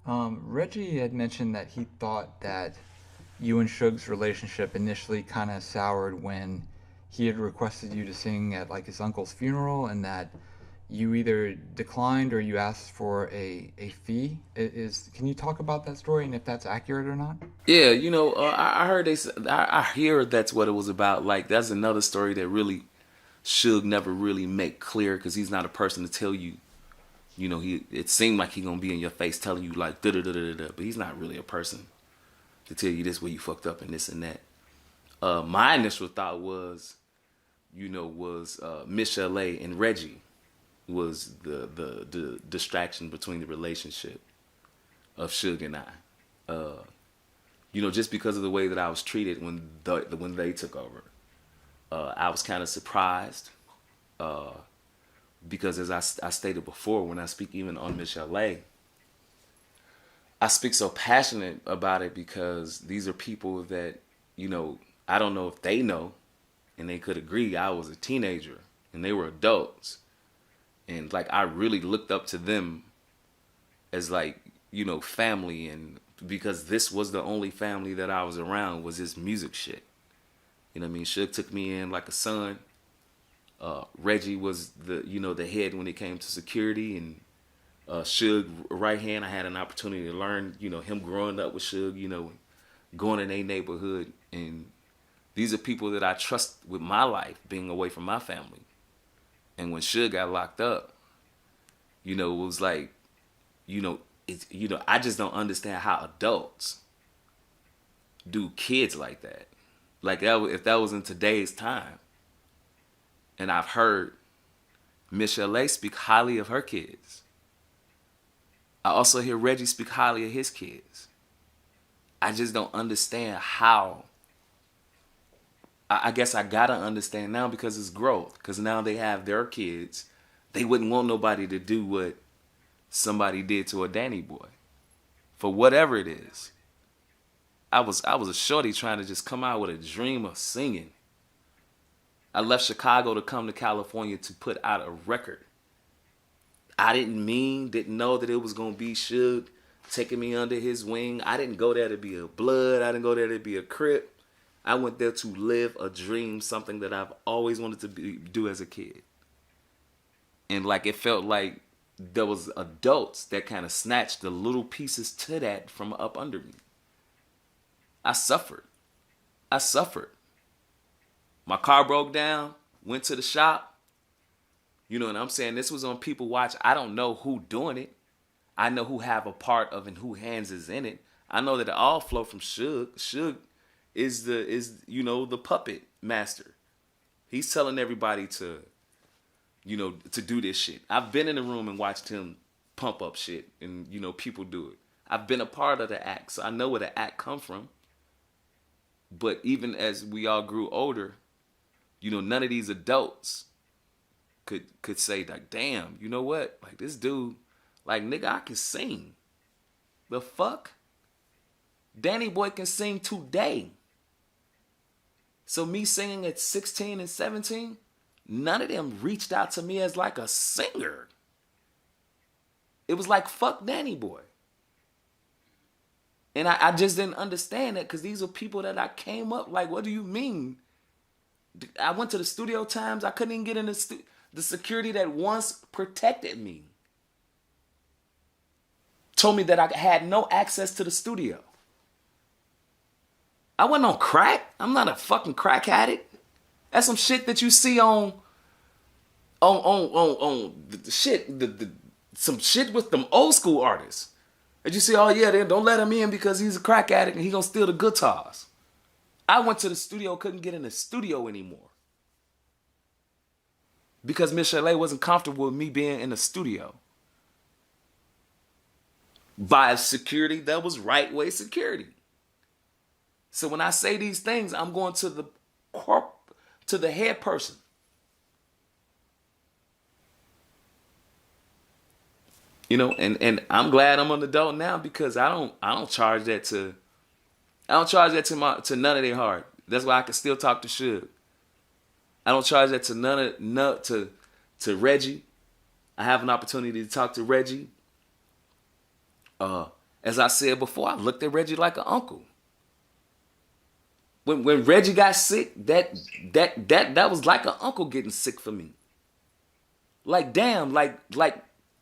Reggie had mentioned that he thought that you and Suge's relationship initially kind of soured when he had requested you to sing at like his uncle's funeral, and that you either declined or you asked for a fee. Can you talk about that story and if that's accurate or not? Yeah, I heard I hear that's what it was about. Like that's another story that really Suge never really make clear because he's not a person to tell you. He it seemed like he gonna be in your face telling you like da da da da da, but he's not really a person to tell you this where you fucked up and this and that. My initial thought was, Michel'le and Reggie was the distraction between the relationship of Suge and I. Just because of the way that I was treated when they took over, I was kind of surprised because as I stated before, when I speak even on Michel'le, I speak so passionate about it because these are people that I don't know if they know, and they could agree. I was a teenager and they were adults, and like I really looked up to them as like family, and because this was the only family that I was around was this music shit. You know what I mean? Suge took me in like a son. Reggie was the head when it came to security, and Suge right hand. I had an opportunity to learn him growing up with Suge, going in a neighborhood, and these are people that I trust with my life, being away from my family. And when Suge got locked up, it was like, I just don't understand how adults do kids like that. Like if that was in today's time, and I've heard Michel'le speak highly of her kids. I also hear Reggie speak highly of his kids. I just don't understand how. I guess I gotta understand now because it's growth. Because now they have their kids. They wouldn't want nobody to do what somebody did to a Danny boy. For whatever it is. I was a shorty trying to just come out with a dream of singing. I left Chicago to come to California to put out a record. I didn't know that it was gonna be Suge taking me under his wing. I didn't go there to be a blood. I didn't go there to be a crip. I went there to live a dream, something that I've always wanted to do as a kid. And like it felt like there was adults that kind of snatched the little pieces to that from up under me. I suffered. I suffered. My car broke down, went to the shop. You know what I'm saying? This was on People Watch. I don't know who doing it. I know who have a part of and who hands is in it. I know that it all flow from Suge. Suge is the puppet master. He's telling everybody to do this shit. I've been in the room and watched him pump up shit, and people do it. I've been a part of the act, so I know where the act come from. But even as we all grew older, none of these adults could say like, damn, you know what? Like this dude, like nigga, I can sing. The fuck? Danny Boy can sing today. So me singing at 16 and 17, none of them reached out to me as like a singer. It was like, fuck Danny Boy. And I just didn't understand that because these are people that I came up like, what do you mean? I went to the studio times. I couldn't even get in the security that once protected me told me that I had no access to the studio. I wasn't on crack. I'm not a fucking crack addict. That's some shit that you see on the shit, some shit with them old school artists. And you see, oh yeah, they don't let him in because he's a crack addict and he gonna steal the guitars. I went to the studio, couldn't get in the studio anymore. Because Michel'le wasn't comfortable with me being in the studio. By security, that was right way security. So when I say these things, I'm going to the head person. And I'm glad I'm an adult now because I don't charge that to none of their heart. That's why I can still talk to Suge. I don't charge that to Reggie. I have an opportunity to talk to Reggie. As I said before, I looked at Reggie like an uncle. When Reggie got sick, that was like an uncle getting sick for me. Like damn, like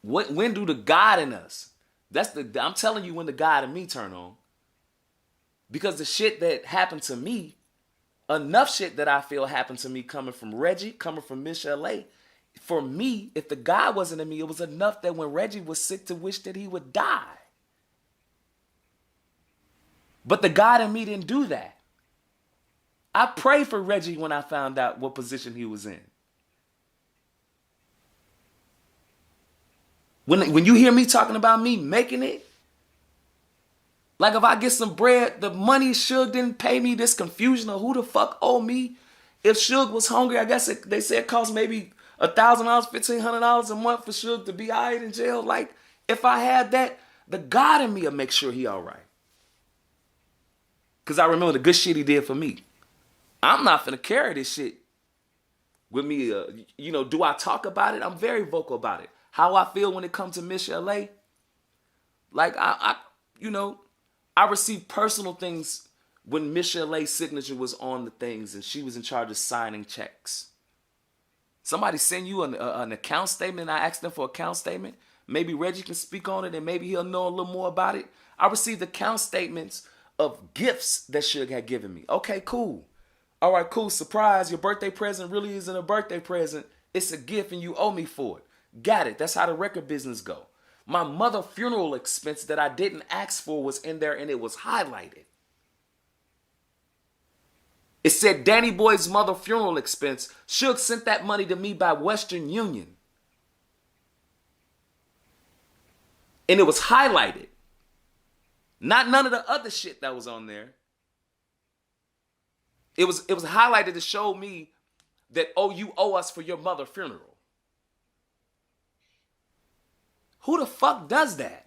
what? When do the God in us? I'm telling you when the God in me turn on. Because the shit that happened to me, enough shit that I feel happened to me coming from Reggie, coming from Michel'le. For me, if the God wasn't in me, it was enough that when Reggie was sick to wish that he would die. But the God in me didn't do that. I prayed for Reggie when I found out what position he was in. When you hear me talking about me making it, like if I get some bread, the money Suge didn't pay me, this confusion of who the fuck owe me. If Suge was hungry, I guess they say it costs maybe $1,000, $1,500 a month for Suge to be all right in jail. Like if I had that, the God in me will make sure he all right. Because I remember the good shit he did for me. I'm not finna carry this shit with me. Do I talk about it? I'm very vocal about it. How I feel when it comes to Michel'le. Like I received personal things when Michel'le's signature was on the things and she was in charge of signing checks. Somebody send you an account statement. I asked them for an account statement. Maybe Reggie can speak on it and maybe he'll know a little more about it. I received account statements of gifts that Suge had given me. Okay, cool. All right, cool. Surprise. Your birthday present really isn't a birthday present. It's a gift and you owe me for it. Got it. That's how the record business go. My mother funeral expense that I didn't ask for was in there and it was highlighted. It said Danny Boy's mother funeral expense. Suge sent that money to me by Western Union. And it was highlighted. Not none of the other shit that was on there. It was highlighted to show me that, oh, you owe us for your mother funeral. Who the fuck does that?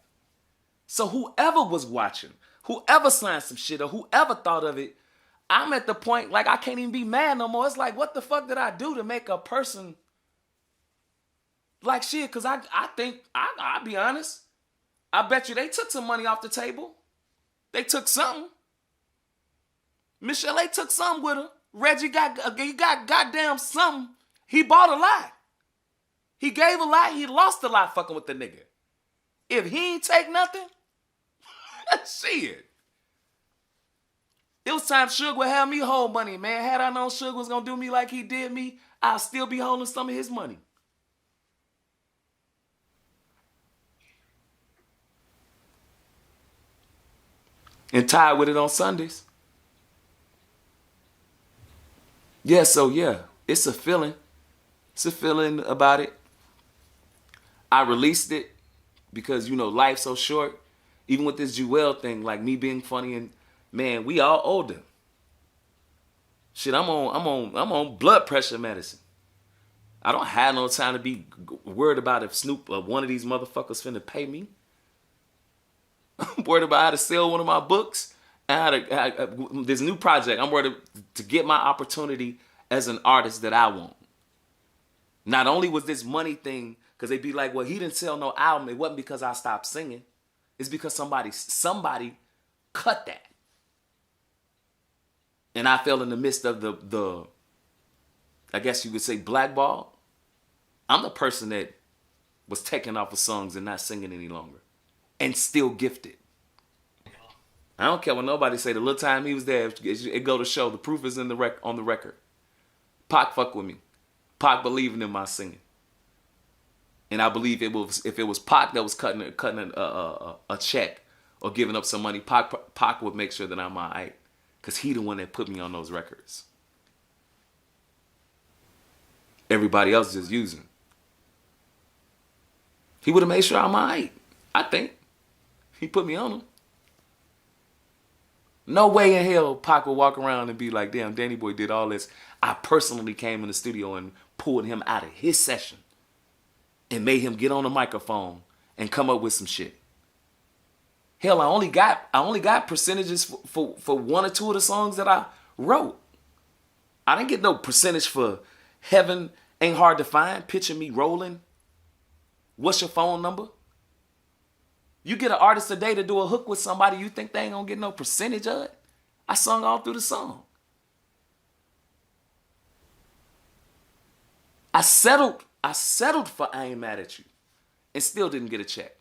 So whoever was watching, whoever signed some shit or whoever thought of it, I'm at the point like I can't even be mad no more. It's like, what the fuck did I do to make a person like shit? Because I think, I'll be honest, I bet you they took some money off the table. They took something. Michel'le took something with her. Reggie got goddamn something. He bought a lot. He gave a lot. He lost a lot fucking with the nigga. If he ain't take nothing, shit. It was time Suge would have me hold money, man. Had I known Suge was going to do me like he did me, I'll still be holding some of his money. And tied with it on Sundays. Yeah, so yeah, it's a feeling. It's a feeling about it. I released it because, life's so short. Even with this Jewel thing, like me being funny and, man, we all older. Shit, I'm on blood pressure medicine. I don't have no time to be worried about if Snoop or one of these motherfuckers finna pay me. I'm worried about how to sell one of my books and this new project. I'm worried to get my opportunity as an artist that I want. Not only was this money thing, because they'd be like, well, he didn't sell no album. It wasn't because I stopped singing. It's because somebody cut that. And I fell in the midst of the I guess you could say blackball. I'm the person that was taken off of songs and not singing any longer. And still gifted. I don't care what nobody say. The little time he was there, it go to show. The proof is on the record. Pac fuck with me. Pac believing in my singing. And I believe if it was Pac that was cutting a check or giving up some money, Pac would make sure that I'm all right. Because he the one that put me on those records. Everybody else just using. He would have made sure I'm all right, I think. He put me on them. No way in hell Pac would walk around and be like, damn, Danny Boy did all this. I personally came in the studio and pulled him out of his session and made him get on the microphone and come up with some shit. Hell, I only got percentages for one or two of the songs that I wrote. I didn't get no percentage for Heaven Ain't Hard to Find, Picture Me Rolling, What's Your Phone Number? You get an artist today to do a hook with somebody, you think they ain't gonna get no percentage of it? I sung all through the song. I settled for I Ain't Mad at You and still didn't get a check.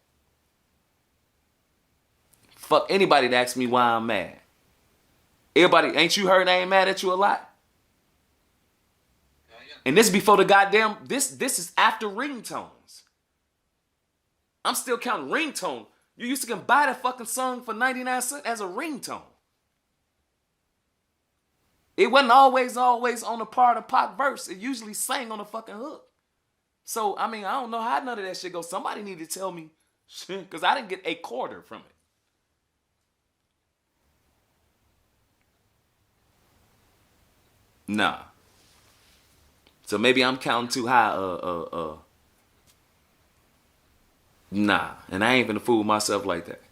Fuck anybody that asks me why I'm mad. Everybody, ain't you heard I Ain't Mad at You a lot? And this before the goddamn, this is after ringtones. I'm still counting ringtone. You used to can buy that fucking song for 99 cents as a ringtone. It wasn't always on the part of Pac verse. It usually sang on the fucking hook. So, I mean, I don't know how none of that shit goes. Somebody need to tell me, because I didn't get a quarter from it. Nah. So maybe I'm counting too high. Nah. And I ain't gonna fool myself like that.